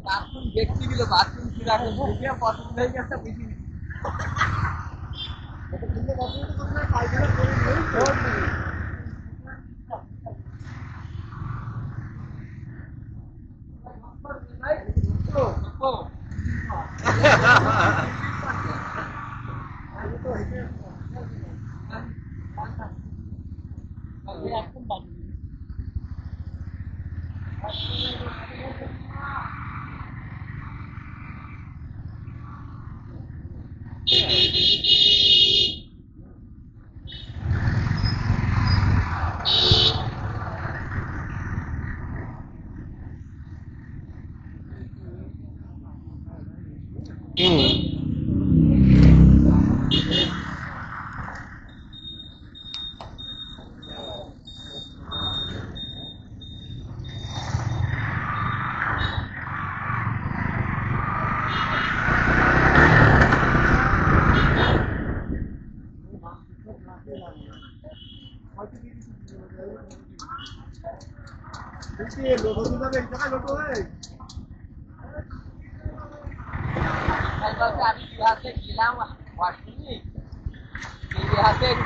Bathroom দেখতে গেল bathroom কি রাখে বুঝে পছন্দ হয়ে গেছে বুঝি এটা কিন্তু বাথরুম তো না পাইগুলো করে নেই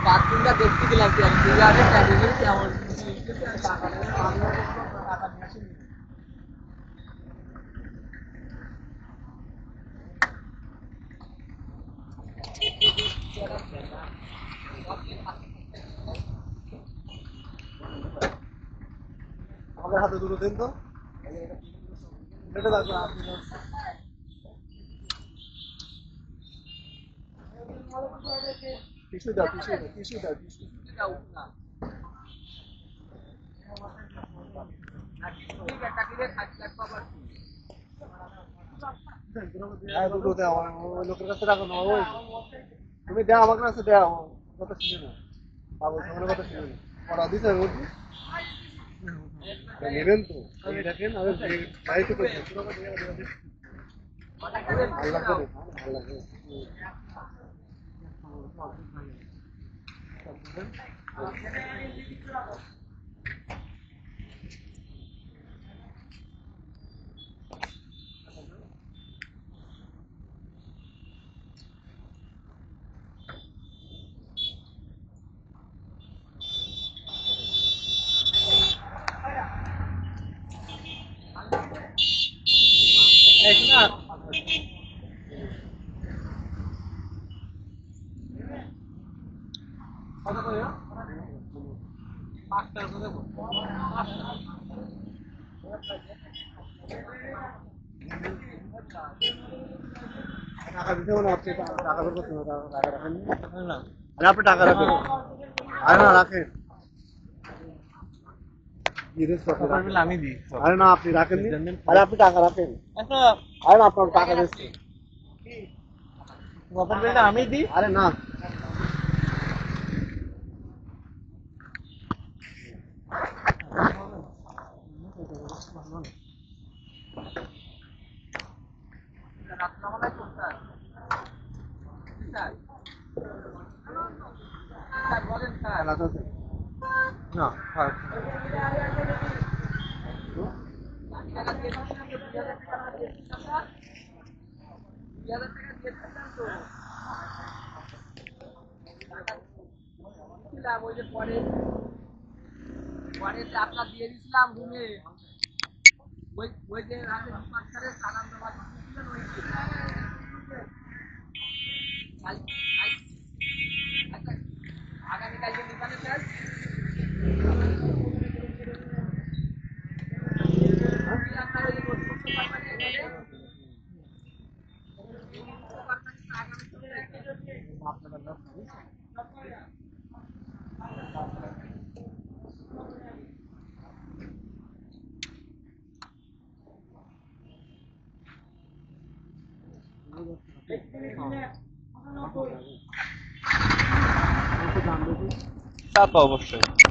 বাথরুমটা দেখতে গেলাম কেমন আমাদের হাতে দুটো দিন তো এটা লাগবে টিস্যু দাও টিস্যু দাও দুটো দাও লোকের কাছে রাখো না ওই তুমি দাও আমার কাছে দাও কথা শুনে না পাগল তোমার কথা শুনে না পড়া দিছে বলছি নেবেন তো আমি দেখেন আমি বাইরে করে আল্লাহ করে আল্লাহ করে টাকা দিতে হবে না আপনি টাকা বের করতে হবে টাকা রাখেন আরে আপনি টাকা রাখেন আরে না রাখেন আমি দিই আরে না আপনি রাখেন আরে আপনি টাকা রাখেন আরে না আপনার টাকা দিচ্ছি আমি দিই আরে না না ওই যে পরে আপনার দিয়ে দিয়েছিলাম রুমে ওই যে সালাম দেওয়া আগামীকালকে দোকানে স্যার তা তো অবশ্যই।